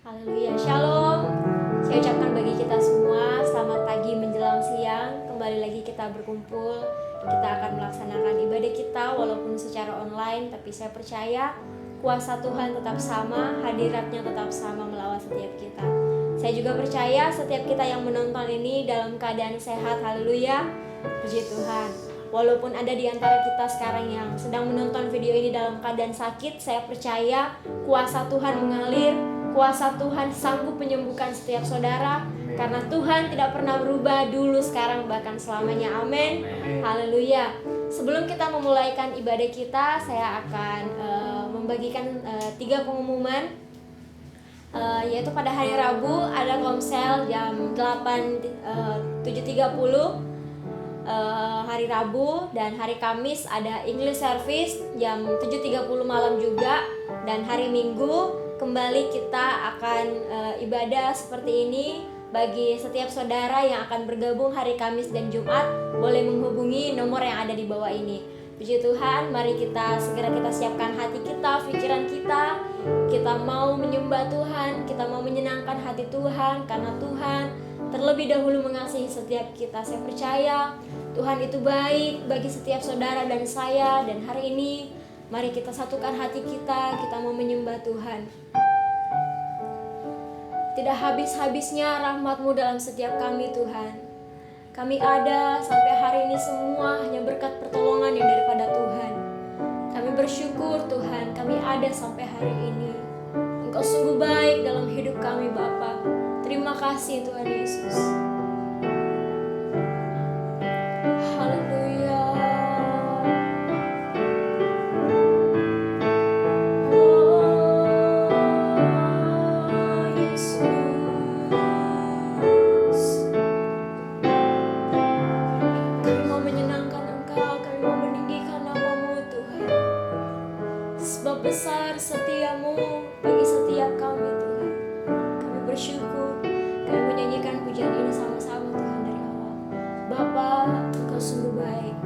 Haleluya, shalom. Saya ucapkan bagi kita semua selamat pagi menjelang siang. Kembali lagi kita berkumpul. Kita akan melaksanakan ibadah kita walaupun secara online, tapi saya percaya kuasa Tuhan tetap sama, hadiratnya tetap sama melawat setiap kita. Saya juga percaya setiap kita yang menonton ini dalam keadaan sehat. Haleluya, puji Tuhan. Walaupun ada di antara kita sekarang yang sedang menonton video ini dalam keadaan sakit, saya percaya kuasa Tuhan mengalir. Kuasa Tuhan sanggup menyembuhkan setiap saudara. Karena Tuhan tidak pernah berubah, dulu, sekarang, bahkan selamanya. Amin. Haleluya. Sebelum kita memulaikan ibadah kita, saya akan membagikan 3 pengumuman. Yaitu pada hari Rabu ada komsel jam 7.30 hari Rabu, dan hari Kamis ada English service jam 7.30 malam juga. Dan hari Minggu kembali kita akan ibadah seperti ini. Bagi setiap saudara yang akan bergabung hari Kamis dan Jumat, boleh menghubungi nomor yang ada di bawah ini. Puji Tuhan, mari kita siapkan hati kita, pikiran kita. Kita mau menyembah Tuhan, kita mau menyenangkan hati Tuhan, karena Tuhan terlebih dahulu mengasihi setiap kita. Saya percaya Tuhan itu baik bagi setiap saudara dan saya. Dan hari ini mari kita satukan hati kita mau menyembah Tuhan. Tidak habis-habisnya rahmat-Mu dalam setiap kami, Tuhan. Kami ada sampai hari ini semua hanya berkat pertolongan yang daripada Tuhan. Kami bersyukur Tuhan, kami ada sampai hari ini. Engkau sungguh baik dalam hidup kami, Bapa. Terima kasih Tuhan Yesus. Haleluya. Besar setiamu bagi setiap kami, Tuhan. Kami bersyukur, kami menyanyikan pujian ini sama-sama, Tuhan, dari awal. Bapa, Engkau sungguh baik.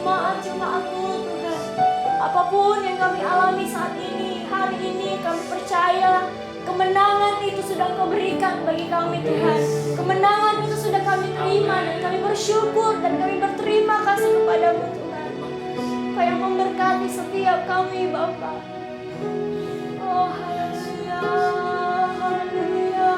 jemaat-jemaat-Mu Tuhan. Apapun yang kami alami saat ini, hari ini kami percaya kemenangan itu sudah Kau berikan bagi kami Tuhan. Kemenangan itu sudah kami terima dan kami bersyukur dan kami berterima kasih kepadamu Tuhan. Kau yang memberkati setiap kami Bapa. Oh haleluya, haleluya.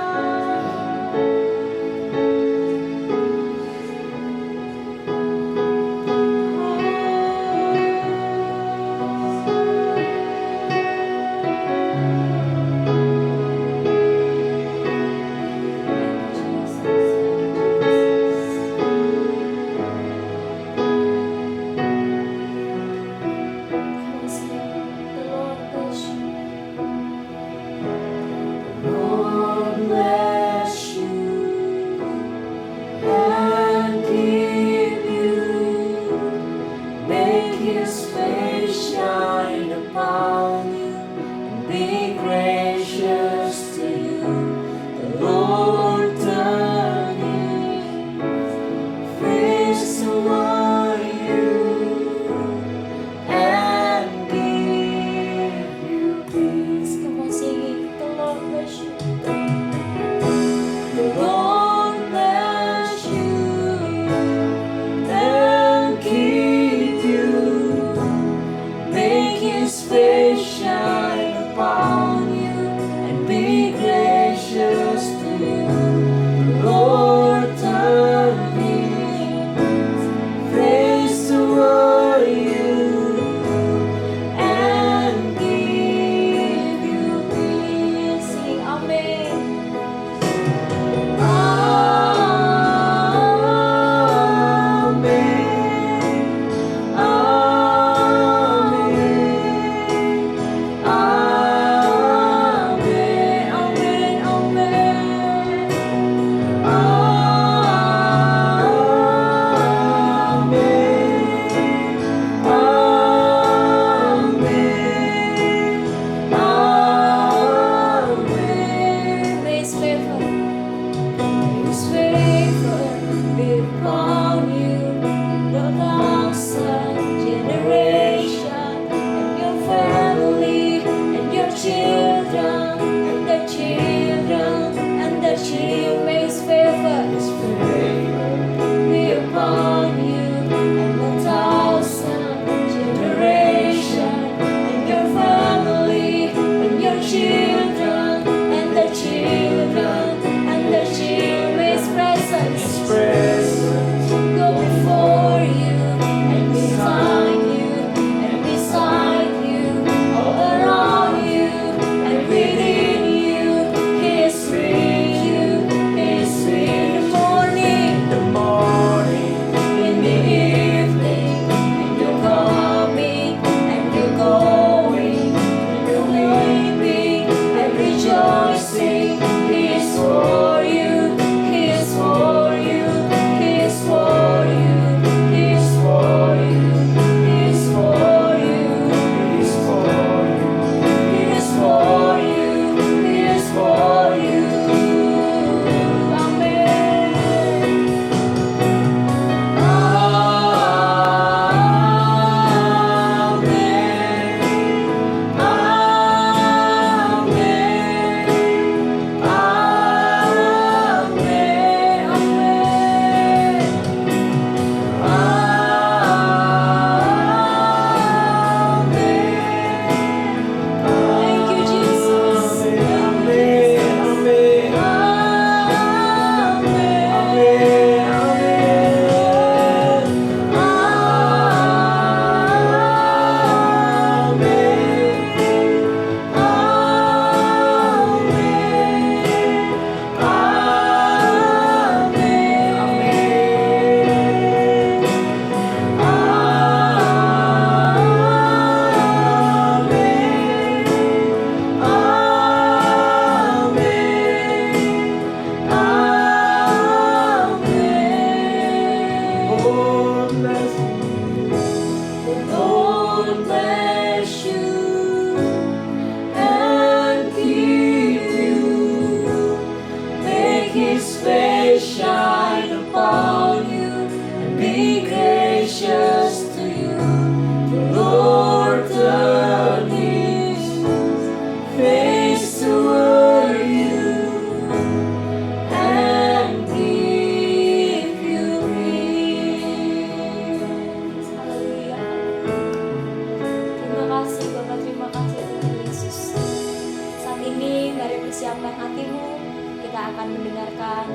kita akan mendengarkan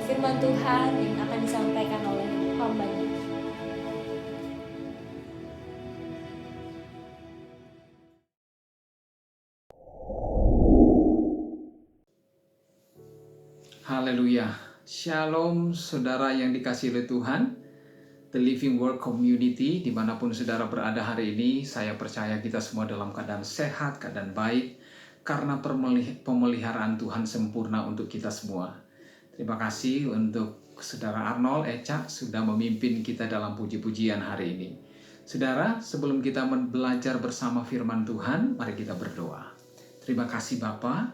firman Tuhan yang akan disampaikan oleh hamba-Nya. Haleluya. Shalom saudara yang dikasihi oleh Tuhan. The Living Word Community, dimanapun saudara berada hari ini, saya percaya kita semua dalam keadaan sehat, keadaan baik, karena pemeliharaan Tuhan sempurna untuk kita semua. Terima kasih untuk saudara Arnold Eca sudah memimpin kita dalam puji-pujian hari ini. Saudara, sebelum kita belajar bersama firman Tuhan, mari kita berdoa. Terima kasih Bapa.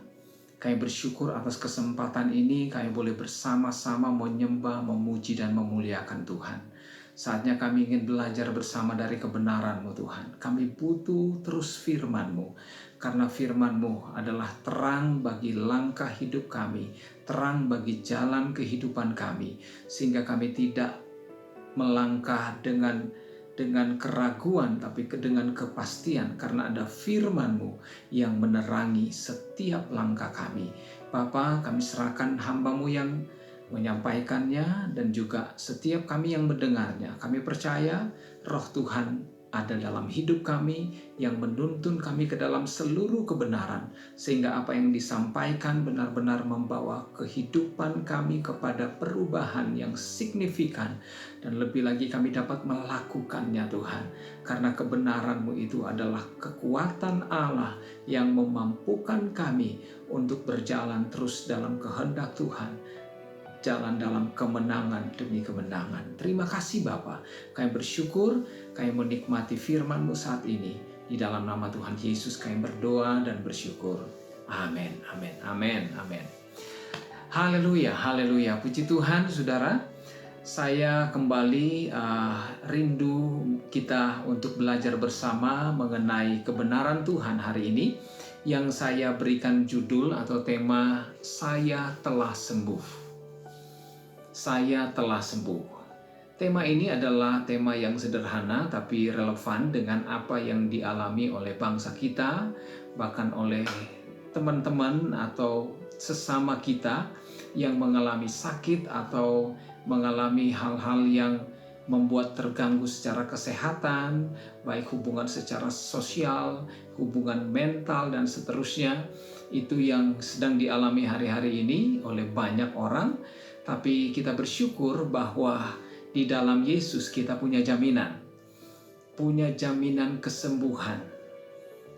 Kami bersyukur atas kesempatan ini, kami boleh bersama-sama menyembah, memuji, dan memuliakan Tuhan. Saatnya kami ingin belajar bersama dari kebenaran-Mu Tuhan. Kami butuh terus firman-Mu, karena firman-Mu adalah terang bagi langkah hidup kami, terang bagi jalan kehidupan kami, sehingga kami tidak melangkah dengan keraguan, tapi dengan kepastian, karena ada firman-Mu yang menerangi setiap langkah kami. Bapa, kami serahkan hamba-Mu yang menyampaikannya dan juga setiap kami yang mendengarnya. Kami percaya Roh Tuhan ada dalam hidup kami yang menuntun kami ke dalam seluruh kebenaran, sehingga apa yang disampaikan benar-benar membawa kehidupan kami kepada perubahan yang signifikan, dan lebih lagi kami dapat melakukannya Tuhan, karena kebenaran-Mu itu adalah kekuatan Allah yang memampukan kami untuk berjalan terus dalam kehendak Tuhan, jalan dalam kemenangan demi kemenangan. Terima kasih Bapa. Kami bersyukur, kami menikmati firman-Mu saat ini. Di dalam nama Tuhan Yesus kami berdoa dan bersyukur. Amin, amin, amin, amin. Haleluya, haleluya. Puji Tuhan saudara. Saya kembali rindu kita untuk belajar bersama mengenai kebenaran Tuhan hari ini, yang saya berikan judul atau tema, Saya Telah Sembuh. Saya telah sembuh. Tema ini adalah tema yang sederhana tapi relevan dengan apa yang dialami oleh bangsa kita, bahkan oleh teman-teman atau sesama kita yang mengalami sakit atau mengalami hal-hal yang membuat terganggu secara kesehatan, baik hubungan secara sosial, hubungan mental, dan seterusnya. Itu yang sedang dialami hari-hari ini oleh banyak orang. Tapi kita bersyukur bahwa di dalam Yesus kita punya jaminan kesembuhan,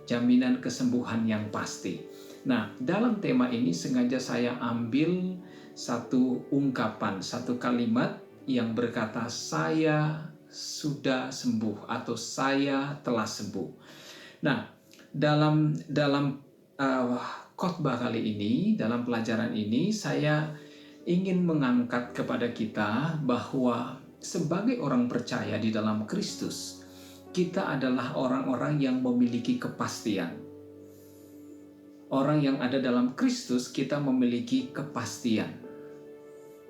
jaminan kesembuhan yang pasti. Nah, dalam tema ini sengaja saya ambil satu ungkapan, satu kalimat yang berkata, saya sudah sembuh atau saya telah sembuh. Nah, dalam khotbah kali ini, dalam pelajaran ini, saya ingin mengangkat kepada kita bahwa sebagai orang percaya di dalam Kristus, kita adalah orang-orang yang memiliki kepastian. Orang yang ada dalam Kristus, kita memiliki kepastian.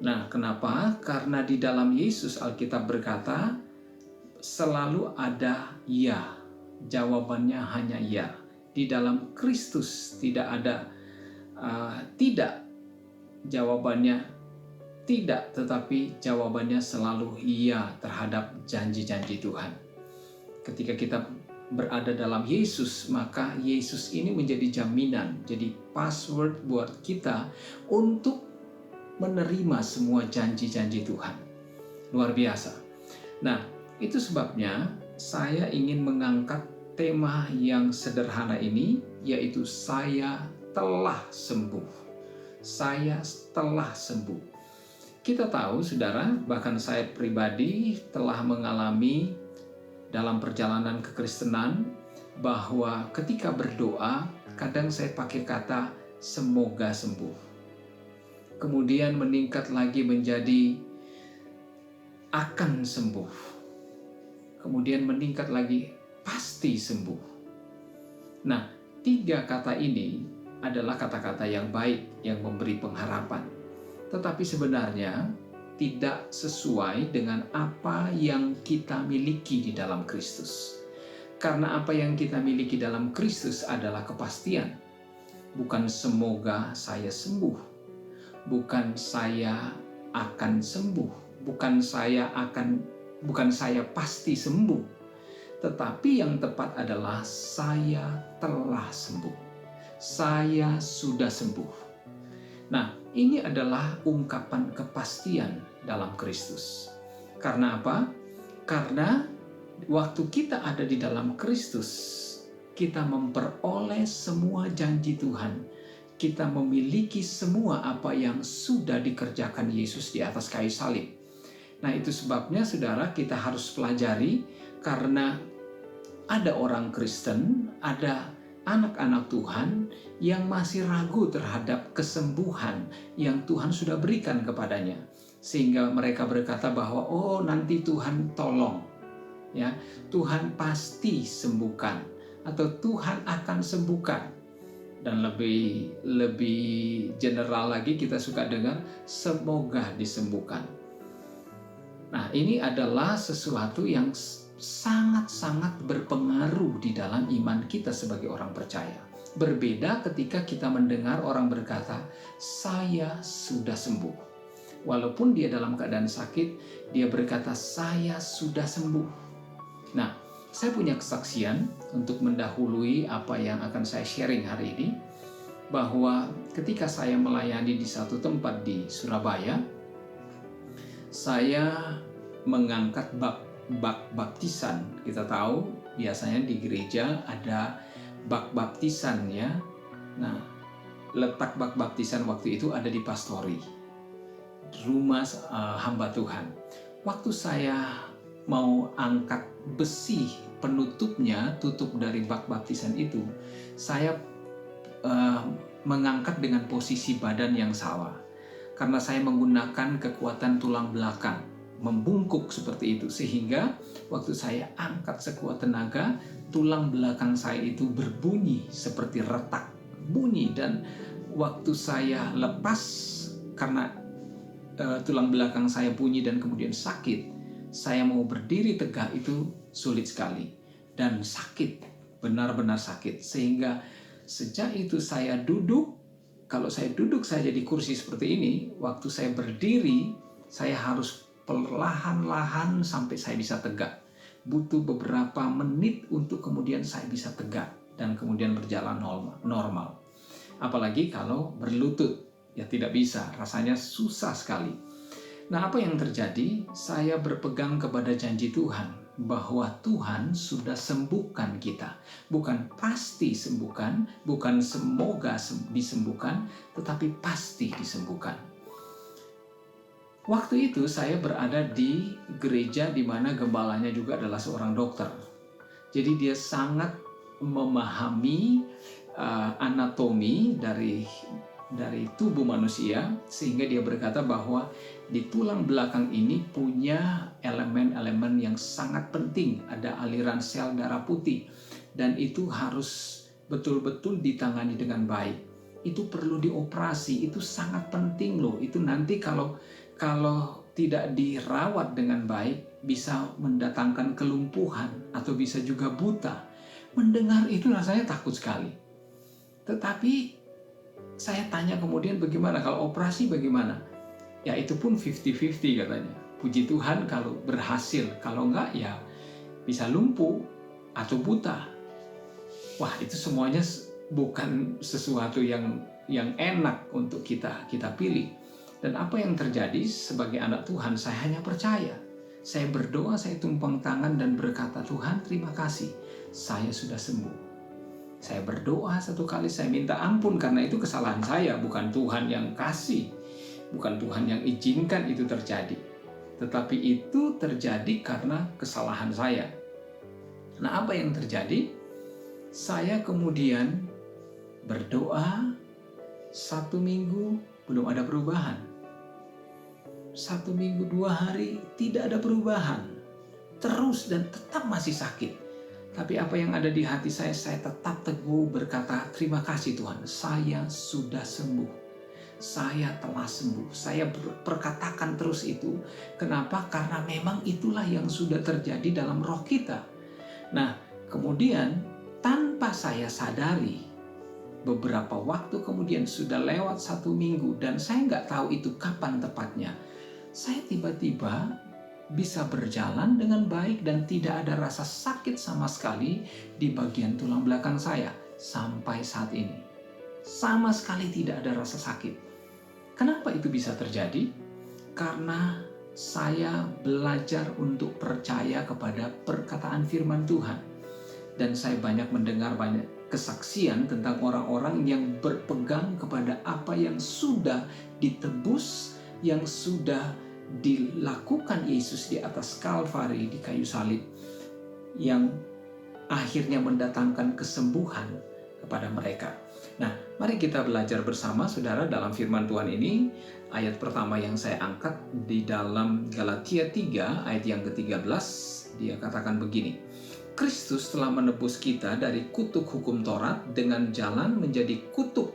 Nah, kenapa? Karena di dalam Yesus Alkitab berkata, selalu ada ya. Jawabannya hanya ya. Di dalam Kristus tidak ada tidak. Jawabannya tidak, tetapi jawabannya selalu iya terhadap janji-janji Tuhan. Ketika kita berada dalam Yesus, maka Yesus ini menjadi jaminan, jadi password buat kita untuk menerima semua janji-janji Tuhan. Luar biasa. Nah, itu sebabnya saya ingin mengangkat tema yang sederhana ini, yaitu saya telah sembuh. Saya telah sembuh. Kita tahu, saudara, bahkan saya pribadi telah mengalami dalam perjalanan kekristenan bahwa ketika berdoa, kadang saya pakai kata semoga sembuh. Kemudian meningkat lagi menjadi akan sembuh. Kemudian meningkat lagi pasti sembuh. Nah, 3 kata ini adalah kata-kata yang baik, yang memberi pengharapan. Tetapi sebenarnya tidak sesuai dengan apa yang kita miliki di dalam Kristus. Karena apa yang kita miliki dalam Kristus adalah kepastian. Bukan semoga saya sembuh. bukan saya akan sembuh, bukan saya pasti sembuh, tetapi yang tepat adalah saya telah sembuh. Saya sudah sembuh. Nah, ini adalah ungkapan kepastian dalam Kristus. Karena apa? Karena waktu kita ada di dalam Kristus, kita memperoleh semua janji Tuhan. Kita memiliki semua apa yang sudah dikerjakan Yesus di atas kayu salib. Nah, itu sebabnya saudara, kita harus pelajari, karena ada orang Kristen, ada anak-anak Tuhan yang masih ragu terhadap kesembuhan yang Tuhan sudah berikan kepadanya. Sehingga mereka berkata bahwa, oh nanti Tuhan tolong, ya, Tuhan pasti sembuhkan, atau Tuhan akan sembuhkan. Dan lebih general lagi kita suka dengar, semoga disembuhkan. Nah, ini adalah sesuatu yang sangat-sangat berpengaruh di dalam iman kita sebagai orang percaya. Berbeda ketika kita mendengar orang berkata, saya sudah sembuh. Walaupun dia dalam keadaan sakit, dia berkata, saya sudah sembuh. Nah, saya punya kesaksian untuk mendahului apa yang akan saya sharing hari ini, bahwa ketika saya melayani di satu tempat di Surabaya, saya mengangkat bak baptisan. Kita tahu biasanya di gereja ada bak baptisan, ya. Nah, letak bak baptisan waktu itu ada di pastori, rumah hamba Tuhan. Waktu saya mau angkat besi penutupnya, tutup dari bak baptisan itu, saya mengangkat dengan posisi badan yang salah. Karena saya menggunakan kekuatan tulang belakang, membungkuk seperti itu, sehingga waktu saya angkat sekuat tenaga, tulang belakang saya itu berbunyi seperti retak, bunyi. Dan waktu saya lepas, karena tulang belakang saya bunyi dan kemudian sakit, saya mau berdiri tegak itu sulit sekali dan sakit, benar-benar sakit. Sehingga sejak itu saya duduk. Kalau saya duduk saja di kursi seperti ini, waktu saya berdiri, saya harus perlahan-lahan sampai saya bisa tegak. Butuh beberapa menit untuk kemudian saya bisa tegak dan kemudian berjalan normal. Apalagi kalau berlutut, ya tidak bisa, rasanya susah sekali. Nah, apa yang terjadi? Saya berpegang kepada janji Tuhan bahwa Tuhan sudah sembuhkan kita. Bukan pasti sembuhkan, bukan semoga disembuhkan, tetapi pasti disembuhkan. Waktu itu saya berada di gereja di mana gembalanya juga adalah seorang dokter. Jadi dia sangat memahami anatomi dari tubuh manusia, sehingga dia berkata bahwa di tulang belakang ini punya elemen-elemen yang sangat penting. Ada aliran sel darah putih, dan itu harus betul-betul ditangani dengan baik. Itu perlu dioperasi, itu sangat penting loh. Itu nanti kalau tidak dirawat dengan baik, bisa mendatangkan kelumpuhan atau bisa juga buta. Mendengar itu rasanya takut sekali. Tetapi saya tanya kemudian, bagaimana kalau operasi, bagaimana? Ya itu pun 50-50 katanya. Puji Tuhan kalau berhasil, kalau enggak ya bisa lumpuh atau buta. Wah, itu semuanya bukan sesuatu yang enak untuk kita pilih. Dan apa yang terjadi sebagai anak Tuhan, saya hanya percaya. Saya berdoa, saya tumpang tangan dan berkata, Tuhan terima kasih, saya sudah sembuh. Saya berdoa satu kali, saya minta ampun karena itu kesalahan saya, bukan Tuhan yang kasih, bukan Tuhan yang izinkan itu terjadi. Tetapi itu terjadi karena kesalahan saya. Nah, apa yang terjadi? Saya kemudian berdoa 1 minggu belum ada perubahan. 1 minggu 2 hari tidak ada perubahan. Terus dan tetap masih sakit. Tapi apa yang ada di hati saya tetap teguh berkata, terima kasih Tuhan, saya sudah sembuh. Saya telah sembuh. Saya perkatakan terus itu. Kenapa? Karena memang itulah yang sudah terjadi dalam roh kita. Nah, kemudian tanpa saya sadari, beberapa waktu kemudian, sudah lewat 1 minggu, dan saya nggak tahu itu kapan tepatnya, saya tiba-tiba bisa berjalan dengan baik dan tidak ada rasa sakit sama sekali di bagian tulang belakang saya sampai saat ini. Sama sekali tidak ada rasa sakit. Kenapa itu bisa terjadi? Karena saya belajar untuk percaya kepada perkataan firman Tuhan. Dan saya banyak mendengar banyak kesaksian tentang orang-orang yang berpegang kepada apa yang sudah ditebus, yang sudah dilakukan Yesus di atas Kalvari, di kayu salib, yang akhirnya mendatangkan kesembuhan kepada mereka. Nah, mari kita belajar bersama, saudara, dalam firman Tuhan ini. Ayat pertama yang saya angkat di dalam Galatia 3 ayat yang ke-13, dia katakan begini: Kristus telah menebus kita dari kutuk hukum Taurat dengan jalan menjadi kutuk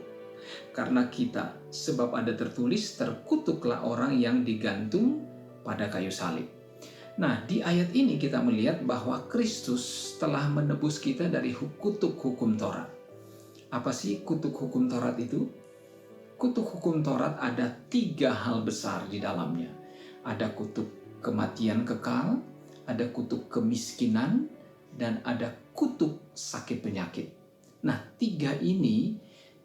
karena kita, sebab ada tertulis, terkutuklah orang yang digantung pada kayu salib. Nah, di ayat ini kita melihat bahwa Kristus telah menebus kita dari kutuk hukum Taurat. Apa sih kutuk hukum Taurat itu? Kutuk hukum Taurat ada 3 hal besar di dalamnya. Ada kutuk kematian kekal, ada kutuk kemiskinan, dan ada kutuk sakit penyakit. Nah, 3 ini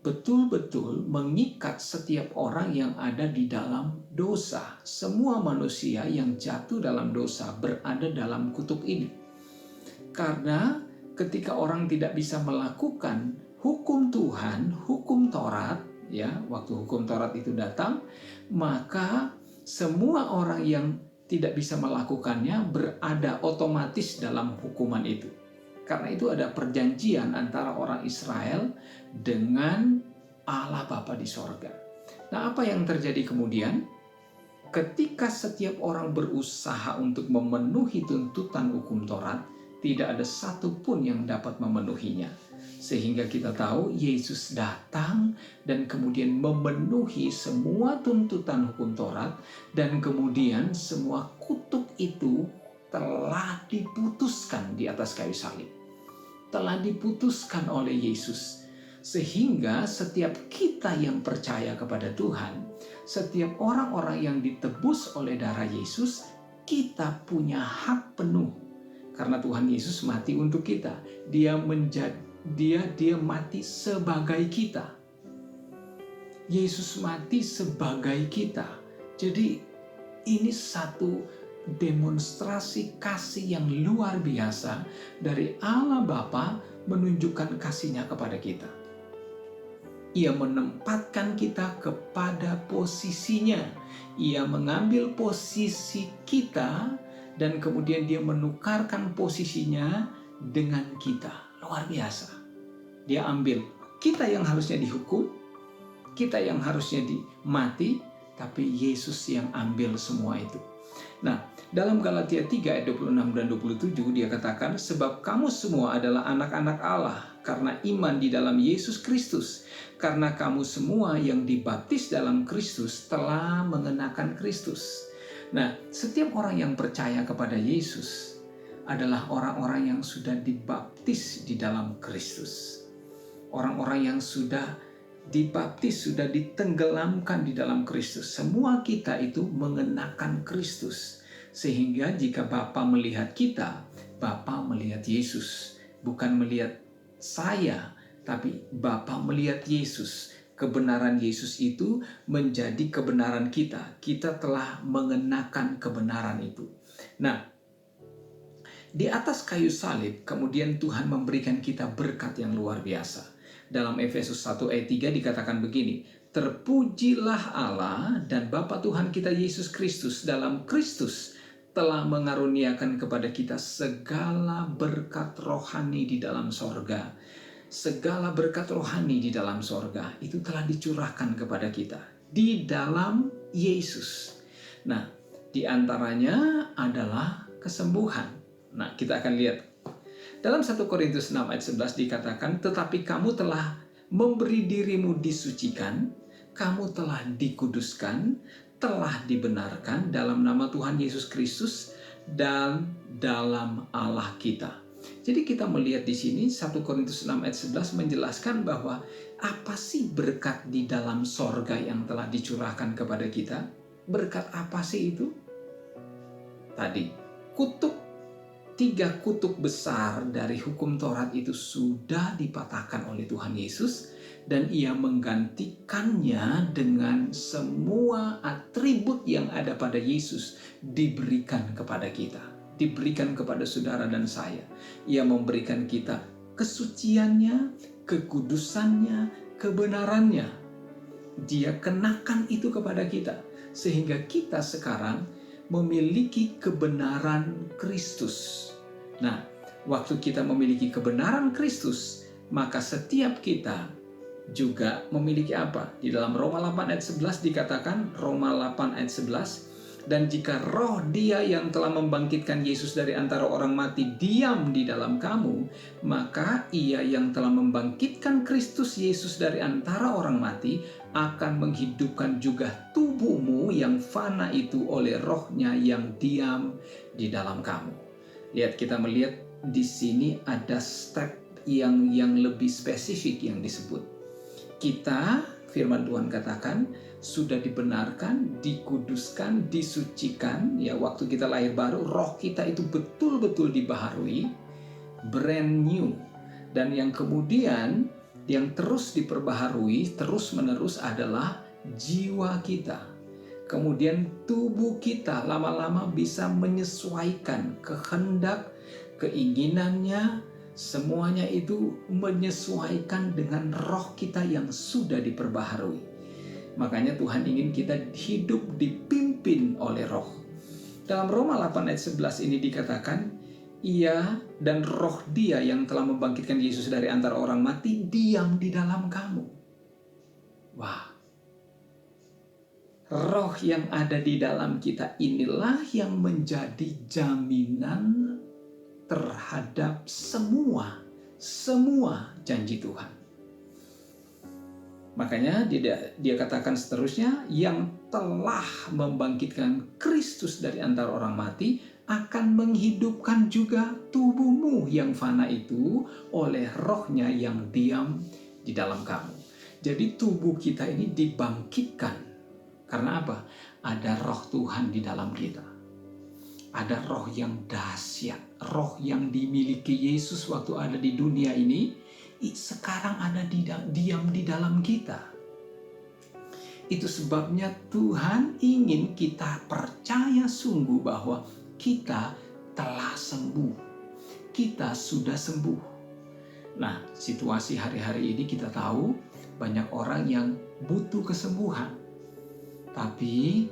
betul-betul mengikat setiap orang yang ada di dalam dosa. Semua manusia yang jatuh dalam dosa berada dalam kutuk ini. Karena ketika orang tidak bisa melakukan hukum Tuhan, hukum Taurat, ya, waktu hukum Taurat itu datang, maka semua orang yang tidak bisa melakukannya berada otomatis dalam hukuman itu. Karena itu ada perjanjian antara orang Israel dengan Allah Bapa di sorga. Nah, apa yang terjadi kemudian? Ketika setiap orang berusaha untuk memenuhi tuntutan hukum Taurat, tidak ada satupun yang dapat memenuhinya. Sehingga kita tahu Yesus datang dan kemudian memenuhi semua tuntutan hukum Taurat, dan kemudian semua kutuk itu telah diputuskan di atas kayu salib. Telah diputuskan oleh Yesus. Sehingga setiap kita yang percaya kepada Tuhan, setiap orang-orang yang ditebus oleh darah Yesus, kita punya hak penuh. Karena Tuhan Yesus mati untuk kita. Dia mati sebagai kita. Yesus mati sebagai kita. Jadi ini satu demonstrasi kasih yang luar biasa dari Allah Bapa menunjukkan kasih-Nya kepada kita. Ia menempatkan kita kepada posisinya. Ia mengambil posisi kita dan kemudian Dia menukarkan posisinya dengan kita. Luar biasa. Dia ambil kita yang harusnya dihukum, kita yang harusnya mati, tapi Yesus yang ambil semua itu. Nah, dalam Galatia 3 ayat 26 dan 27 dia katakan, sebab kamu semua adalah anak-anak Allah karena iman di dalam Yesus Kristus. Karena kamu semua yang dibaptis dalam Kristus telah mengenakan Kristus. Nah, setiap orang yang percaya kepada Yesus adalah orang-orang yang sudah dibaptis di dalam Kristus. Orang-orang yang sudah dibaptis, sudah ditenggelamkan di dalam Kristus. Semua kita itu mengenakan Kristus. Sehingga jika Bapa melihat kita, Bapa melihat Yesus. Bukan melihat saya, tapi Bapa melihat Yesus. Kebenaran Yesus itu menjadi kebenaran kita. Kita telah mengenakan kebenaran itu. Nah, di atas kayu salib, kemudian Tuhan memberikan kita berkat yang luar biasa. Dalam Efesus 1 ayat 3 dikatakan begini, terpujilah Allah dan Bapa Tuhan kita Yesus Kristus, dalam Kristus telah mengaruniakan kepada kita segala berkat rohani di dalam sorga. Segala berkat rohani di dalam sorga itu telah dicurahkan kepada kita di dalam Yesus. Nah, di antaranya adalah kesembuhan. Nah, kita akan lihat. Dalam 1 Korintus 6 ayat 11 dikatakan, tetapi kamu telah memberi dirimu disucikan, kamu telah dikuduskan, telah dibenarkan dalam nama Tuhan Yesus Kristus dan dalam Allah kita. Jadi kita melihat di sini 1 Korintus 6 ayat 11 menjelaskan bahwa apa sih berkat di dalam sorga yang telah dicurahkan kepada kita? Berkat apa sih itu? Tadi, tiga kutuk besar dari hukum Taurat itu sudah dipatahkan oleh Tuhan Yesus, dan ia menggantikannya dengan semua atribut yang ada pada Yesus diberikan kepada kita, diberikan kepada saudara dan saya. Ia memberikan kita kesuciannya, kekudusannya, kebenarannya. Dia kenakan itu kepada kita, sehingga kita sekarang memiliki kebenaran Kristus. Nah, waktu kita memiliki kebenaran Kristus, maka setiap kita juga memiliki apa? Di dalam Roma 8 ayat 11 dikatakan, Roma 8 ayat 11, dan jika roh Dia yang telah membangkitkan Yesus dari antara orang mati diam di dalam kamu, maka Ia yang telah membangkitkan Kristus Yesus dari antara orang mati akan menghidupkan juga tubuhmu yang fana itu oleh rohnya yang diam di dalam kamu. Lihat, kita melihat di sini ada step yang lebih spesifik yang disebut. Kita, firman Tuhan katakan, sudah dibenarkan, dikuduskan, disucikan. Ya, waktu kita lahir baru, roh kita itu betul-betul dibaharui, brand new. Dan yang kemudian yang terus diperbaharui terus-menerus adalah jiwa kita. Kemudian tubuh kita lama-lama bisa menyesuaikan kehendak, keinginannya, semuanya itu menyesuaikan dengan roh kita yang sudah diperbaharui. Makanya Tuhan ingin kita hidup dipimpin oleh roh. Dalam Roma 8 ayat 11 ini dikatakan, Ia dan roh Dia yang telah membangkitkan Yesus dari antara orang mati diam di dalam kamu. Wah. Roh yang ada di dalam kita inilah yang menjadi jaminan terhadap semua janji Tuhan. Makanya dia katakan seterusnya, yang telah membangkitkan Kristus dari antara orang mati akan menghidupkan juga tubuhmu yang fana itu oleh rohnya yang diam di dalam kamu. Jadi tubuh kita ini dibangkitkan. Karena apa? Ada roh Tuhan di dalam kita. Ada roh yang dahsyat, roh yang dimiliki Yesus waktu ada di dunia ini, sekarang ada diam di dalam kita. Itu sebabnya Tuhan ingin kita percaya sungguh bahwa kita telah sembuh. Kita sudah sembuh. Nah, situasi hari-hari ini kita tahu banyak orang yang butuh kesembuhan. Tapi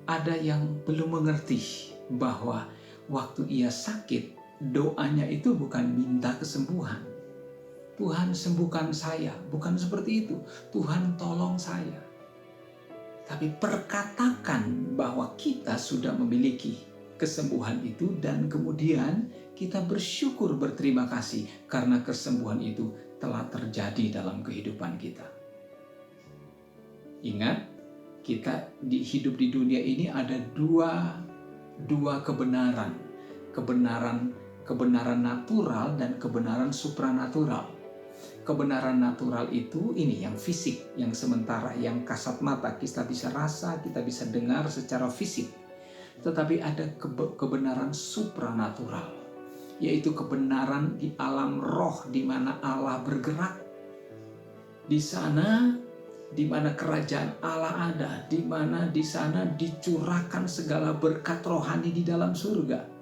ada yang belum mengerti bahwa waktu ia sakit, doanya itu bukan minta kesembuhan. Tuhan sembuhkan saya, bukan seperti itu. Tuhan tolong saya. Tapi perkatakan bahwa kita sudah memiliki kesembuhan itu dan kemudian kita bersyukur, berterima kasih karena kesembuhan itu telah terjadi dalam kehidupan kita. Ingat, kita hidup di dunia ini ada dua kebenaran. Kebenaran natural dan kebenaran supranatural. Kebenaran natural itu ini yang fisik, yang sementara, yang kasat mata. Kita bisa rasa, kita bisa dengar secara fisik. Tetapi ada kebenaran supranatural, yaitu kebenaran di alam roh di mana Allah bergerak. Di sana di mana kerajaan Allah ada, di mana di sana dicurahkan segala berkat rohani di dalam surga.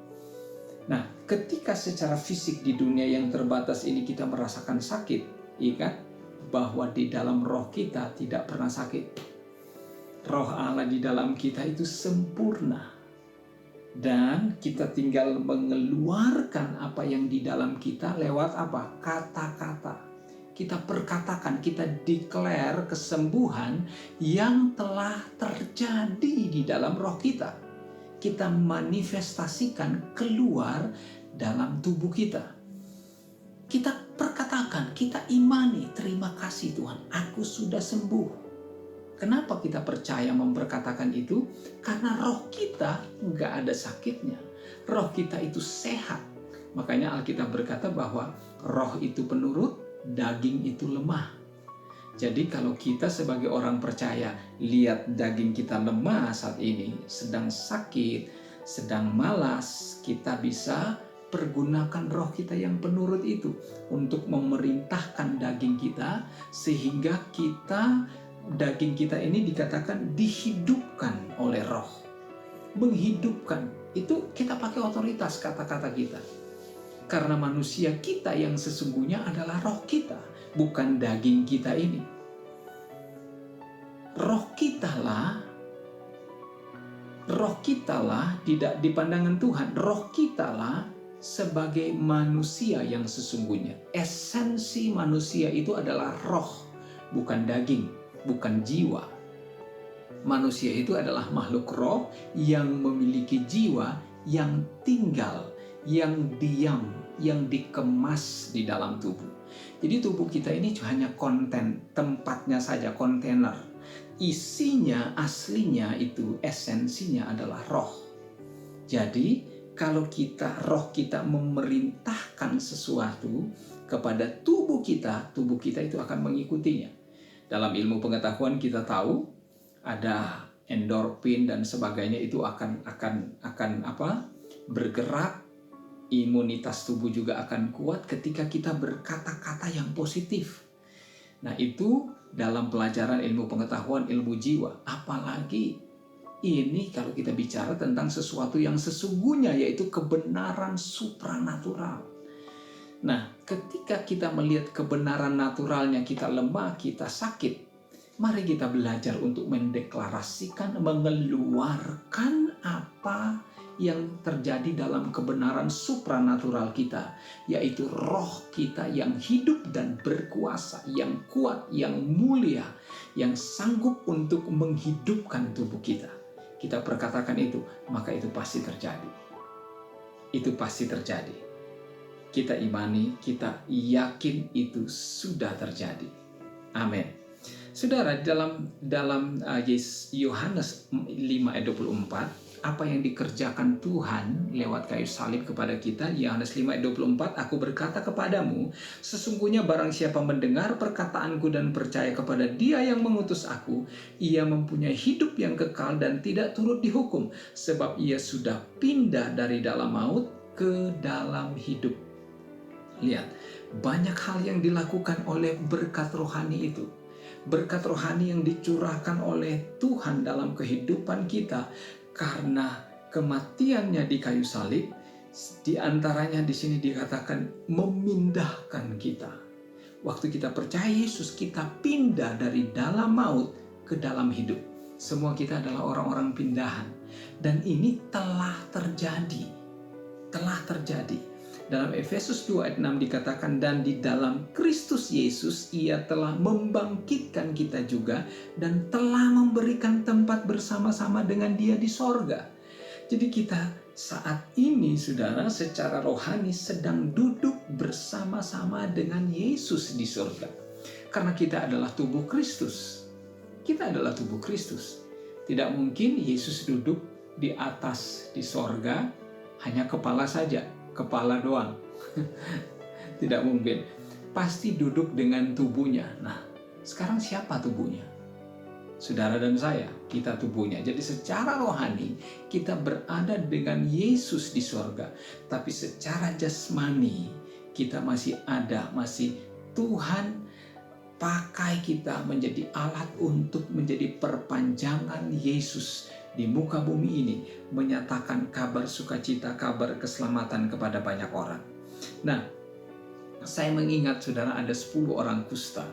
Nah, ketika secara fisik di dunia yang terbatas ini kita merasakan sakit, ingat bahwa di dalam roh kita tidak pernah sakit. Roh Allah di dalam kita itu sempurna. Dan kita tinggal mengeluarkan apa yang di dalam kita lewat apa? Kata-kata. Kita perkatakan, kita declare kesembuhan yang telah terjadi di dalam roh kita. Kita manifestasikan keluar dalam tubuh kita. Kita perkatakan, kita imani, terima kasih Tuhan, aku sudah sembuh. Kenapa kita percaya memperkatakan itu? Karena roh kita nggak ada sakitnya. Roh kita itu sehat. Makanya Alkitab berkata bahwa roh itu penurut, daging itu lemah. Jadi kalau kita sebagai orang percaya lihat daging kita lemah saat ini, sedang sakit, sedang malas, kita bisa pergunakan roh kita yang penurut itu untuk memerintahkan daging kita, sehingga daging kita ini dikatakan dihidupkan oleh roh. Menghidupkan, itu kita pakai otoritas kata-kata kita. Karena manusia kita yang sesungguhnya adalah roh kita, bukan daging kita ini. Roh kitalah tidak di pandangan Tuhan, roh kitalah sebagai manusia yang sesungguhnya. Esensi manusia itu adalah roh, bukan daging, bukan jiwa. Manusia itu adalah makhluk roh yang memiliki jiwa, yang tinggal, yang diam, yang dikemas di dalam tubuh. Jadi tubuh kita ini hanya konten, tempatnya saja, kontainer. Isinya, aslinya itu, esensinya adalah roh. Jadi kalau roh kita memerintahkan sesuatu kepada tubuh kita itu akan mengikutinya. Dalam ilmu pengetahuan kita tahu ada endorfin dan sebagainya, itu akan bergerak. Imunitas tubuh juga akan kuat ketika kita berkata-kata yang positif. Nah, itu dalam pelajaran ilmu pengetahuan, ilmu jiwa. Apalagi ini kalau kita bicara tentang sesuatu yang sesungguhnya, yaitu kebenaran supranatural. Nah, ketika kita melihat kebenaran naturalnya, kita lemah, kita sakit, mari kita belajar untuk mendeklarasikan, mengeluarkan apa yang terjadi dalam kebenaran supranatural kita, yaitu roh kita yang hidup dan berkuasa, yang kuat, yang mulia, yang sanggup untuk menghidupkan tubuh kita. Kita perkatakan itu, maka itu pasti terjadi. Itu pasti terjadi. Kita imani, kita yakin itu sudah terjadi. Amin. Saudara, dalam Yohanes 5:24, apa yang dikerjakan Tuhan lewat kayu salib kepada kita, Yohanes 5:24, aku berkata kepadamu, sesungguhnya barang siapa mendengar perkataanku dan percaya kepada Dia yang mengutus aku, ia mempunyai hidup yang kekal dan tidak turut dihukum, sebab ia sudah pindah dari dalam maut ke dalam hidup. Lihat, banyak hal yang dilakukan oleh berkat rohani itu. Berkat rohani yang dicurahkan oleh Tuhan dalam kehidupan kita karena kematiannya di kayu salib. Di antaranya di sini dikatakan memindahkan kita. Waktu kita percaya Yesus, kita pindah dari dalam maut ke dalam hidup. Semua kita adalah orang-orang pindahan. Dan ini telah terjadi. Telah terjadi. Dalam Efesus 2 ayat 6 dikatakan, dan di dalam Kristus Yesus ia telah membangkitkan kita juga dan telah memberikan tempat bersama-sama dengan Dia di sorga. Jadi kita saat ini, saudara, secara rohani sedang duduk bersama-sama dengan Yesus di sorga. Karena kita adalah tubuh Kristus. Kita adalah tubuh Kristus. Tidak mungkin Yesus duduk di atas di sorga hanya kepala saja. Kepala doang. Tidak mungkin. Pasti duduk dengan tubuhnya. Nah, sekarang siapa tubuhnya? Saudara dan saya, kita tubuhnya. Jadi secara rohani, kita berada dengan Yesus di sorga. Tapi secara jasmani, kita masih ada, masih Tuhan pakai kita menjadi alat untuk menjadi perpanjangan Yesus di muka bumi ini, menyatakan kabar sukacita, kabar keselamatan kepada banyak orang. Nah, saya mengingat saudara, ada 10 orang kusta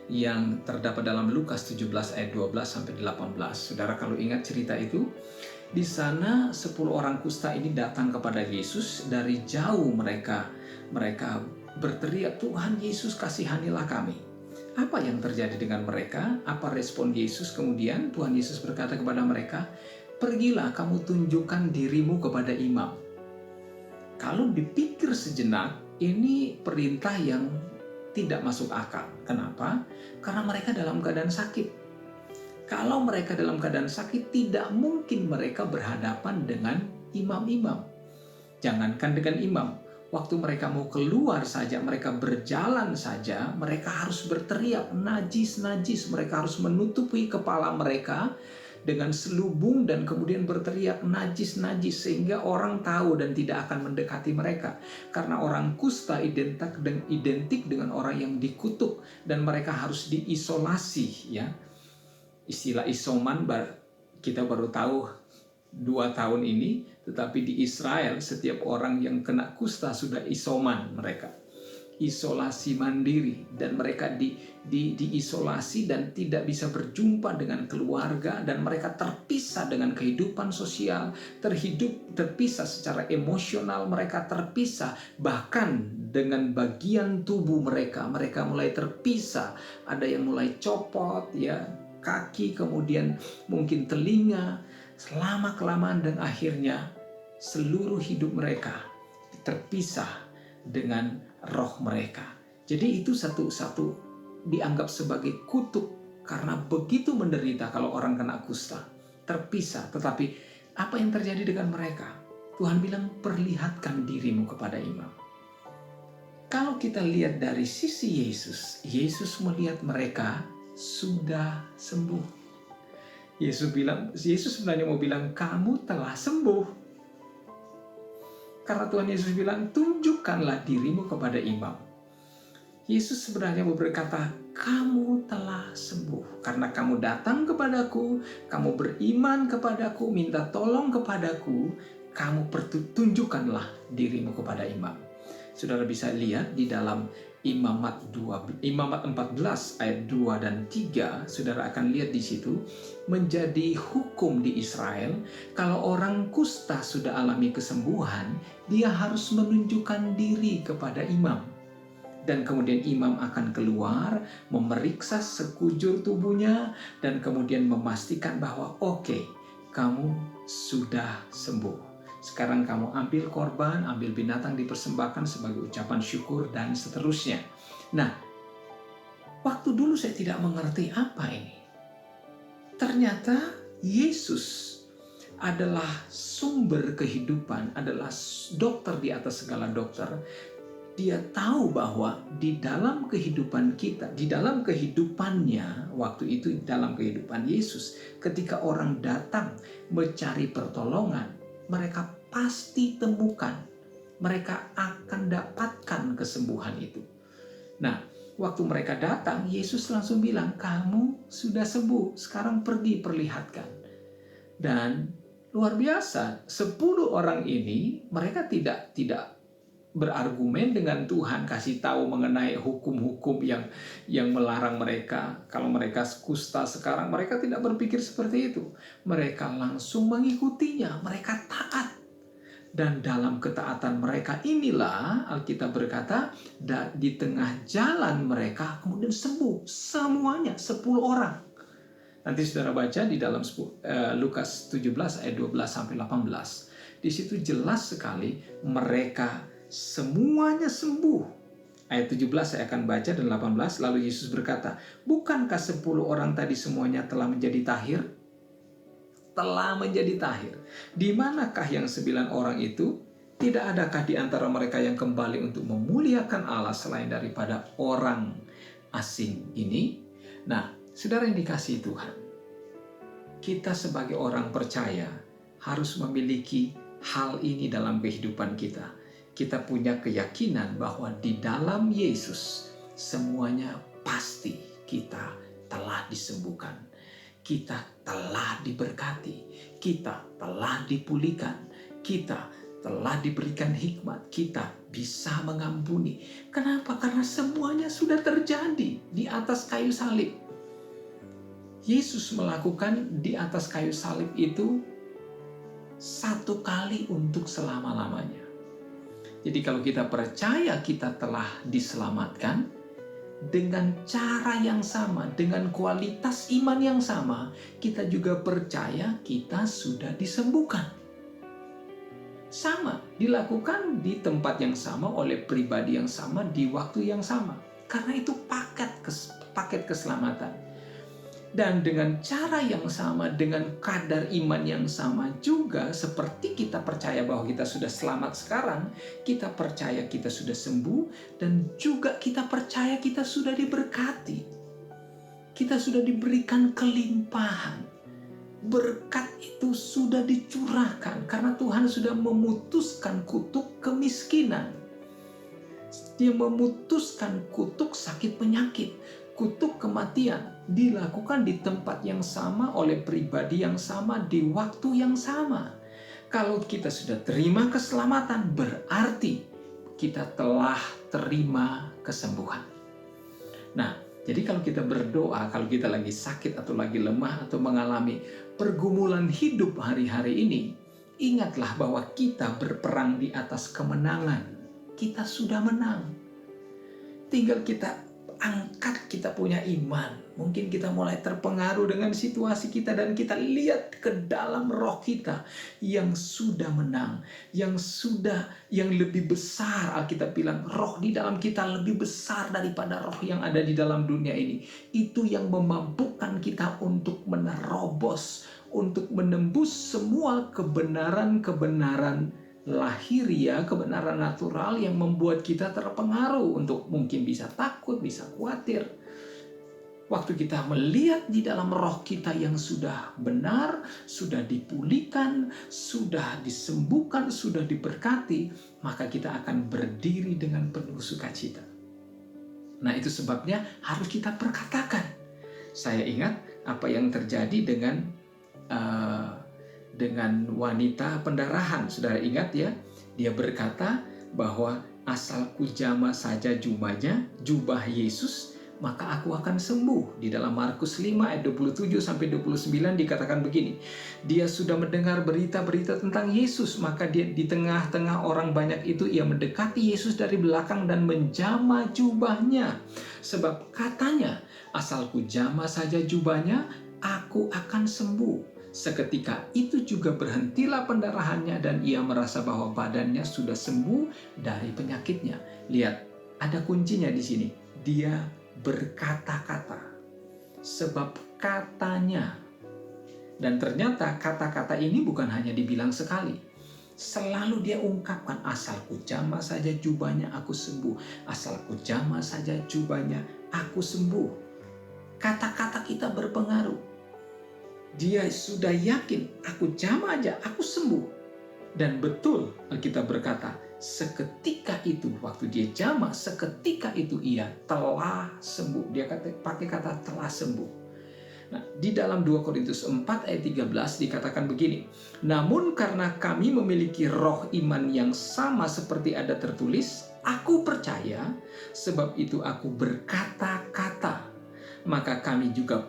yang terdapat dalam Lukas 17 ayat 12 sampai 18. Saudara kalau ingat cerita itu, di sana 10 orang kusta ini datang kepada Yesus. Dari jauh mereka berteriak, Tuhan Yesus, kasihanilah kami. Apa yang terjadi dengan mereka? Apa respon Yesus? Kemudian Tuhan Yesus berkata kepada mereka, pergilah kamu tunjukkan dirimu kepada imam. Kalau dipikir sejenak, ini perintah yang tidak masuk akal. Kenapa? Karena mereka dalam keadaan sakit. Kalau mereka dalam keadaan sakit, tidak mungkin mereka berhadapan dengan imam-imam. Jangankan dengan imam, Waktu mereka mau keluar saja, mereka berjalan saja, mereka harus berteriak, najis, najis. Mereka harus menutupi kepala mereka dengan selubung dan kemudian berteriak, najis, najis. Sehingga orang tahu dan tidak akan mendekati mereka. Karena orang kusta identik dengan orang yang dikutuk dan mereka harus diisolasi. Ya, istilah isoman kita baru tahu 2 tahun ini, tetapi di Israel setiap orang yang kena kusta sudah isoman, mereka isolasi mandiri, dan mereka diisolasi dan tidak bisa berjumpa dengan keluarga, dan mereka terpisah dengan kehidupan sosial, terpisah secara emosional, mereka terpisah bahkan dengan bagian tubuh mereka mulai terpisah. Ada yang mulai copot, ya, kaki, kemudian mungkin telinga, selama-kelamaan, dan akhirnya seluruh hidup mereka terpisah dengan roh mereka. Jadi itu satu-satu dianggap sebagai kutuk karena begitu menderita kalau orang kena kusta, terpisah. Tetapi apa yang terjadi dengan mereka? Tuhan bilang, perlihatkan dirimu kepada imam. Kalau kita lihat dari sisi Yesus, Yesus melihat mereka sudah sembuh. Yesus sebenarnya mau bilang, kamu telah sembuh. Karena Tuhan Yesus bilang, tunjukkanlah dirimu kepada imam. Yesus sebenarnya mau berkata, kamu telah sembuh. Karena kamu datang kepadaku, kamu beriman kepadaku, minta tolong kepadaku, kamu tunjukkanlah dirimu kepada imam. Saudara bisa lihat di dalam Imamat 14 ayat 2 dan 3, saudara akan lihat di situ, menjadi hukum di Israel, kalau orang kusta sudah alami kesembuhan, dia harus menunjukkan diri kepada imam. Dan kemudian imam akan keluar, memeriksa sekujur tubuhnya, dan kemudian memastikan bahwa oke, kamu sudah sembuh. Sekarang kamu ambil korban, ambil binatang dipersembahkan sebagai ucapan syukur, dan seterusnya. Nah, waktu dulu saya tidak mengerti apa ini. Ternyata Yesus adalah sumber kehidupan, adalah dokter di atas segala dokter. Dia tahu bahwa di dalam kehidupan kita, di dalam kehidupannya, waktu itu dalam kehidupan Yesus, ketika orang datang mencari pertolongan, mereka pasti temukan, mereka akan dapatkan kesembuhan itu. Nah, waktu mereka datang, Yesus langsung bilang, kamu sudah sembuh, sekarang pergi perlihatkan. Dan luar biasa, 10 orang ini, mereka tidak berargumen dengan Tuhan, kasih tahu mengenai hukum-hukum yang melarang mereka. Kalau mereka kusta sekarang, mereka tidak berpikir seperti itu. Mereka langsung mengikutinya, mereka taat. Dan dalam ketaatan mereka inilah Alkitab berkata, di tengah jalan mereka kemudian sembuh semuanya, 10 orang. Nanti saudara baca di dalam Lukas 17 ayat 12 sampai 18. Di situ jelas sekali mereka semuanya sembuh. Ayat 17 saya akan baca dan 18. Lalu Yesus berkata, bukankah 10 orang tadi semuanya telah menjadi tahir? Telah menjadi tahir. Di manakah yang 9 orang itu? Tidak adakah di antara mereka yang kembali untuk memuliakan Allah selain daripada orang asing ini? Nah, saudara yang dikasihi Tuhan, kita sebagai orang percaya harus memiliki hal ini dalam kehidupan kita. Kita punya keyakinan bahwa di dalam Yesus semuanya pasti kita telah disembuhkan. Kita telah diberkati, kita telah dipulihkan, kita telah diberikan hikmat, kita bisa mengampuni. Kenapa? Karena semuanya sudah terjadi di atas kayu salib. Yesus melakukan di atas kayu salib itu satu kali untuk selama-lamanya. Jadi kalau kita percaya kita telah diselamatkan, dengan cara yang sama, dengan kualitas iman yang sama, kita juga percaya kita sudah disembuhkan. Sama, dilakukan di tempat yang sama, oleh pribadi yang sama, di waktu yang sama. Karena itu paket keselamatan. Dan dengan cara yang sama, dengan kadar iman yang sama juga, seperti kita percaya bahwa kita sudah selamat sekarang, kita percaya kita sudah sembuh, dan juga kita percaya kita sudah diberkati. Kita sudah diberikan kelimpahan. Berkat itu sudah dicurahkan karena Tuhan sudah memutuskan kutuk kemiskinan. Dia memutuskan kutuk sakit penyakit, kutuk kematian, dilakukan di tempat yang sama oleh pribadi yang sama di waktu yang sama. Kalau kita sudah terima keselamatan, berarti kita telah terima kesembuhan. Nah, jadi kalau kita berdoa, kalau kita lagi sakit atau lagi lemah atau mengalami pergumulan hidup hari-hari ini, ingatlah bahwa kita berperang di atas kemenangan. Kita sudah menang. Tinggal kita angkat, kita punya iman. Mungkin kita mulai terpengaruh dengan situasi kita dan kita lihat ke dalam roh kita yang sudah menang, yang lebih besar. Alkitab bilang roh di dalam kita lebih besar daripada roh yang ada di dalam dunia ini. Itu yang memampukan kita untuk menerobos, untuk menembus semua kebenaran-kebenaran lahiriah, kebenaran natural yang membuat kita terpengaruh untuk mungkin bisa takut, bisa khawatir. Waktu kita melihat di dalam roh kita yang sudah benar, sudah dipulihkan, sudah disembuhkan, sudah diberkati, maka kita akan berdiri dengan penuh sukacita. Nah, itu sebabnya harus kita perkatakan. Saya ingat apa yang terjadi dengan wanita pendarahan. Saudara ingat ya, dia berkata bahwa asal kujama saja jubah Yesus, maka aku akan sembuh. Di dalam Markus 5 ayat 27 sampai 29 dikatakan begini. Dia sudah mendengar berita-berita tentang Yesus, maka dia di tengah-tengah orang banyak itu ia mendekati Yesus dari belakang dan menjama jubahnya. Sebab katanya, asal kujama saja jubahnya, aku akan sembuh. Seketika itu juga berhentilah pendarahannya dan ia merasa bahwa badannya sudah sembuh dari penyakitnya. Lihat, ada kuncinya di sini. Dia berkata-kata. Sebab katanya. Dan ternyata kata-kata ini bukan hanya dibilang sekali. Selalu dia ungkapkan, asalku jama saja jubahnya aku sembuh. Asalku jama saja jubahnya aku sembuh. Kata-kata kita berpengaruh. Dia sudah yakin, aku jama aja, aku sembuh. Dan betul Alkitab berkata, seketika itu, waktu dia jama, seketika itu ia telah sembuh. Dia pakai kata telah sembuh. Nah, di dalam 2 Korintus 4 ayat 13 dikatakan begini, namun karena kami memiliki roh iman yang sama seperti ada tertulis, aku percaya, sebab itu aku berkata-kata. Maka kami juga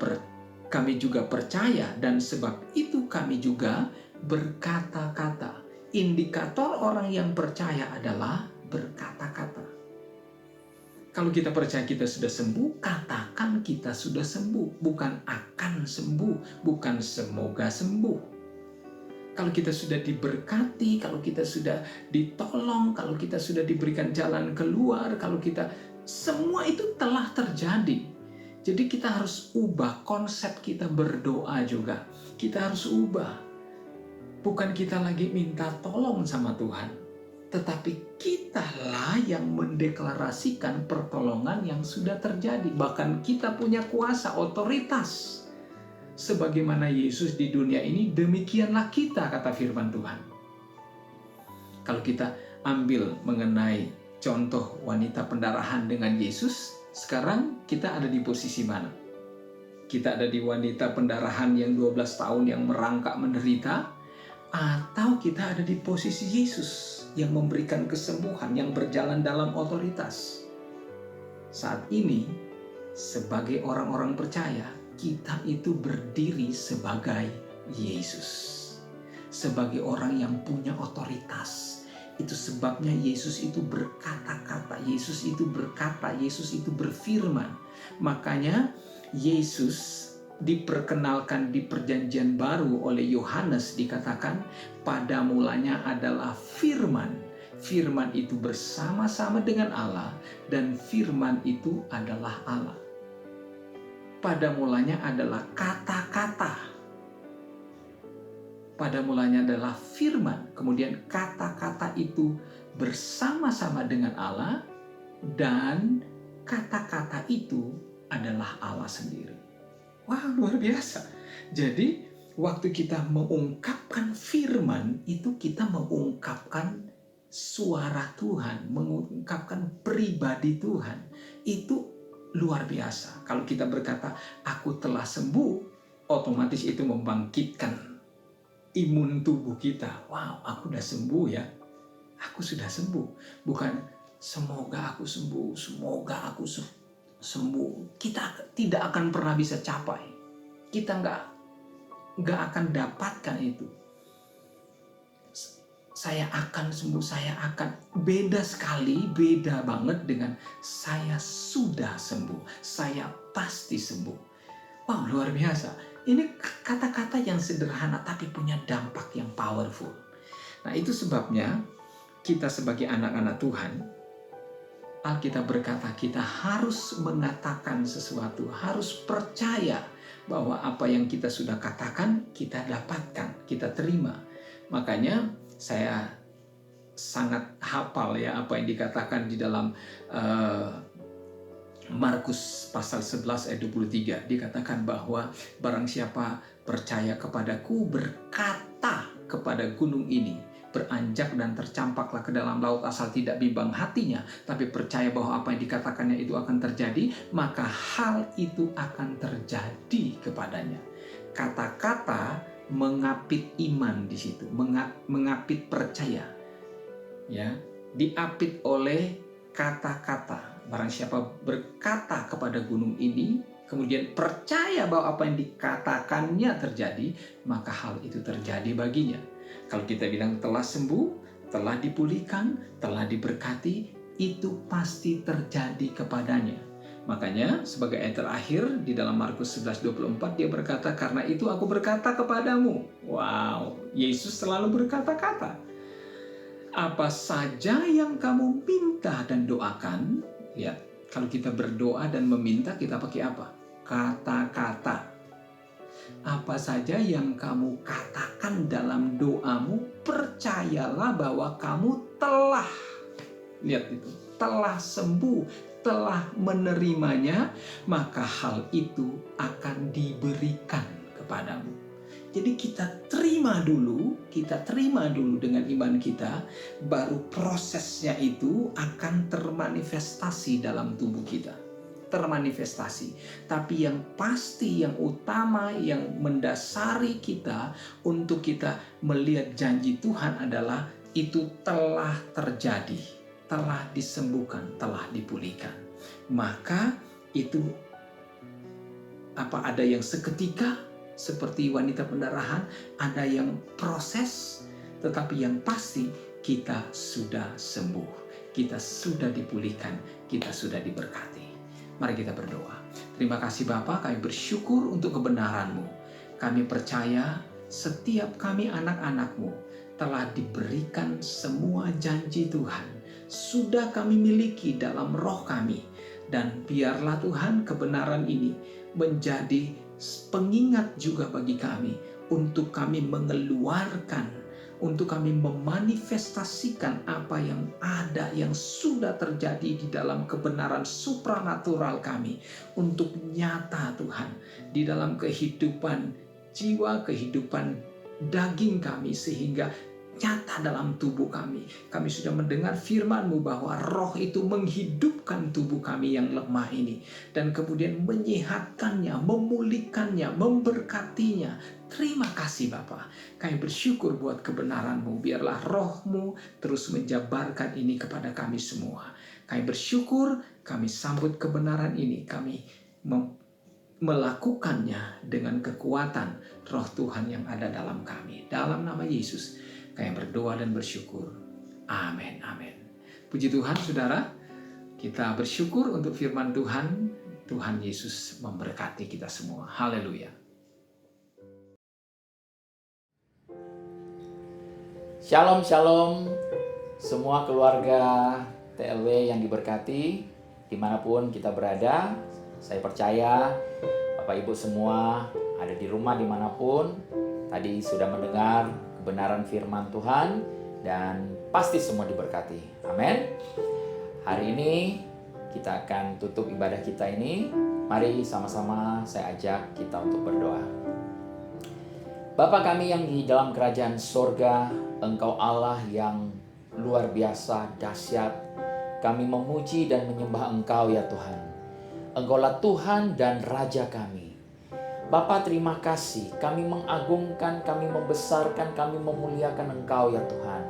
percaya, dan sebab itu kami juga berkata-kata. Indikator orang yang percaya adalah berkata-kata. Kalau kita percaya kita sudah sembuh, katakan kita sudah sembuh. Bukan akan sembuh, bukan semoga sembuh. Kalau kita sudah diberkati, kalau kita sudah ditolong, kalau kita sudah diberikan jalan keluar, kalau kita, semua itu telah terjadi. Jadi kita harus ubah konsep kita berdoa juga. Kita harus ubah. Bukan kita lagi minta tolong sama Tuhan, tetapi kitalah yang mendeklarasikan pertolongan yang sudah terjadi. Bahkan kita punya kuasa, otoritas. Sebagaimana Yesus di dunia ini, demikianlah kita, kata firman Tuhan. Kalau kita ambil mengenai contoh wanita pendarahan dengan Yesus, sekarang kita ada di posisi mana? Kita ada di wanita pendarahan yang 12 tahun yang merangkak menderita, atau kita ada di posisi Yesus yang memberikan kesembuhan, yang berjalan dalam otoritas? Saat ini, sebagai orang-orang percaya, kita itu berdiri sebagai Yesus. Sebagai orang yang punya otoritas. Itu sebabnya Yesus itu berkata-kata, Yesus itu berkata, Yesus itu berfirman. Makanya Yesus diperkenalkan di perjanjian baru oleh Yohanes, dikatakan pada mulanya adalah firman. Firman itu bersama-sama dengan Allah dan firman itu adalah Allah. pada mulanya adalah kata-kata. Pada mulanya adalah firman. Kemudian kata-kata itu bersama-sama dengan Allah, dan kata-kata itu adalah Allah sendiri. Wah, luar biasa. Jadi, waktu kita mengungkapkan firman, itu kita mengungkapkan suara Tuhan, mengungkapkan pribadi Tuhan. Itu luar biasa. Kalau kita berkata, aku telah sembuh, otomatis itu membangkitkan imun tubuh kita. Wow, aku udah sembuh ya. Aku sudah sembuh. Bukan semoga aku sembuh, semoga aku sembuh. Kita tidak akan pernah bisa capai. Kita nggak akan dapatkan itu. Saya akan sembuh, saya akan. Beda sekali, beda banget dengan saya sudah sembuh, saya pasti sembuh. Wow, luar biasa. Ini kata-kata yang sederhana tapi punya dampak yang powerful. Nah, itu sebabnya kita sebagai anak-anak Tuhan, Alkitab berkata kita harus mengatakan sesuatu, harus percaya bahwa apa yang kita sudah katakan, kita dapatkan, kita terima. Makanya saya sangat hafal ya apa yang dikatakan di dalam Markus pasal 11 ayat 23. Dikatakan bahwa barang siapa percaya kepadaku, berkata kepada gunung ini, beranjak dan tercampaklah ke dalam laut, asal tidak bimbang hatinya, tapi percaya bahwa apa yang dikatakannya itu akan terjadi, maka hal itu akan terjadi kepadanya. Kata-kata mengapit iman di situ, mengapit percaya. Ya, diapit oleh kata-kata. Barang siapa berkata kepada gunung ini, kemudian percaya bahwa apa yang dikatakannya terjadi, maka hal itu terjadi baginya. Kalau kita bilang telah sembuh, telah dipulihkan, telah diberkati, itu pasti terjadi kepadanya. Makanya sebagai ayat terakhir di dalam Markus 11:24 dia berkata, karena itu aku berkata kepadamu. Wow, Yesus selalu berkata-kata. Apa saja yang kamu minta dan doakan, lihat, kalau kita berdoa dan meminta, kita pakai apa? Kata-kata. Apa saja yang kamu katakan dalam doamu, percayalah bahwa kamu telah, lihat itu, telah sembuh, telah menerimanya, maka hal itu akan diberikan kepadamu. Jadi kita terima dulu dengan iman kita, baru prosesnya itu akan termanifestasi dalam tubuh kita. Termanifestasi. Tapi yang pasti, yang utama, yang mendasari kita untuk kita melihat janji Tuhan adalah itu telah terjadi, telah disembuhkan, telah dipulihkan. Maka itu apa ada yang seketika seperti wanita pendarahan, ada yang proses, tetapi yang pasti kita sudah sembuh, kita sudah dipulihkan, kita sudah diberkati. Mari kita berdoa. Terima kasih Bapa, kami bersyukur untuk kebenaran-Mu. Kami percaya setiap kami anak-anak-Mu telah diberikan semua janji Tuhan. Sudah kami miliki dalam roh kami. Dan biarlah Tuhan kebenaran ini menjadi pengingat juga bagi kami untuk kami mengeluarkan, untuk kami memanifestasikan apa yang ada, yang sudah terjadi di dalam kebenaran supranatural kami untuk nyata Tuhan di dalam kehidupan jiwa, kehidupan daging kami, sehingga nyata dalam tubuh kami. Kami sudah mendengar firman-Mu bahwa roh itu menghidupkan tubuh kami yang lemah ini, dan kemudian menyehatkannya, memulihkannya, memberkatinya. Terima kasih Bapa. Kami bersyukur buat kebenaran-Mu. Biarlah roh-Mu terus menjabarkan ini kepada kami semua. Kami bersyukur, kami sambut kebenaran ini, kami melakukannya dengan kekuatan roh Tuhan yang ada dalam kami. Dalam nama Yesus kami berdoa dan bersyukur. Amin, amin. Puji Tuhan saudara, kita bersyukur untuk firman Tuhan. Tuhan Yesus memberkati kita semua. Haleluya. Shalom, shalom. Semua keluarga TLW yang diberkati, dimanapun kita berada, saya percaya Bapak Ibu semua ada di rumah dimanapun, tadi sudah mendengar kebenaran firman Tuhan dan pasti semua diberkati. Amin. Hari ini kita akan tutup ibadah kita ini. Mari sama-sama saya ajak kita untuk berdoa. Bapa kami yang di dalam kerajaan sorga, Engkau Allah yang luar biasa, dahsyat. Kami memuji dan menyembah Engkau ya Tuhan. Engkaulah Tuhan dan Raja kami. Bapa, terima kasih. Kami mengagungkan, kami membesarkan, kami memuliakan Engkau ya Tuhan.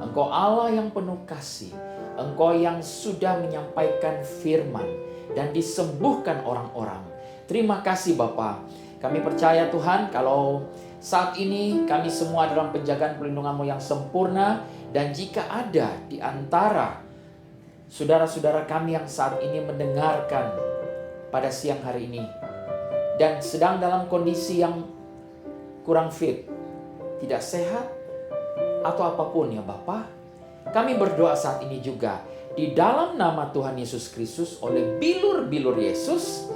Engkau Allah yang penuh kasih. Engkau yang sudah menyampaikan firman dan disembuhkan orang-orang. Terima kasih Bapa. Kami percaya Tuhan kalau saat ini kami semua dalam penjagaan perlindungan-Mu yang sempurna. Dan jika ada di antara saudara-saudara kami yang saat ini mendengarkan pada siang hari ini dan sedang dalam kondisi yang kurang fit, tidak sehat atau apapun ya Bapa, kami berdoa saat ini juga di dalam nama Tuhan Yesus Kristus, oleh bilur-bilur Yesus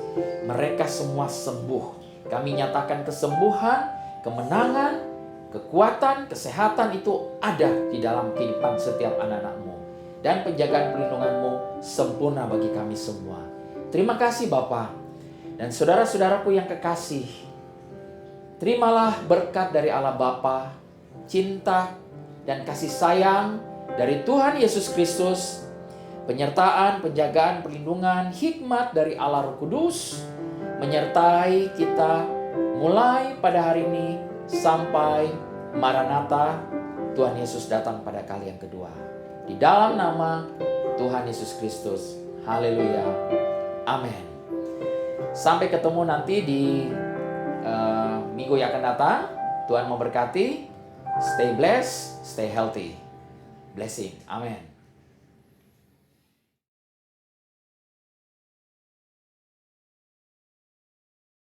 mereka semua sembuh. Kami nyatakan kesembuhan, kemenangan, kekuatan, kesehatan itu ada di dalam kehidupan setiap anak-anak-Mu, dan penjagaan perlindungan-Mu sempurna bagi kami semua. Terima kasih Bapa. Dan saudara-saudaraku yang kekasih, terimalah berkat dari Allah Bapa, cinta dan kasih sayang dari Tuhan Yesus Kristus, penyertaan, penjagaan, perlindungan, hikmat dari Allah Roh Kudus, menyertai kita mulai pada hari ini sampai Maranatha, Tuhan Yesus datang pada kali yang kedua. Di dalam nama Tuhan Yesus Kristus. Haleluya. Amin. Sampai ketemu nanti di minggu yang akan datang. Tuhan memberkati. Stay blessed, stay healthy. Blessing. Amin.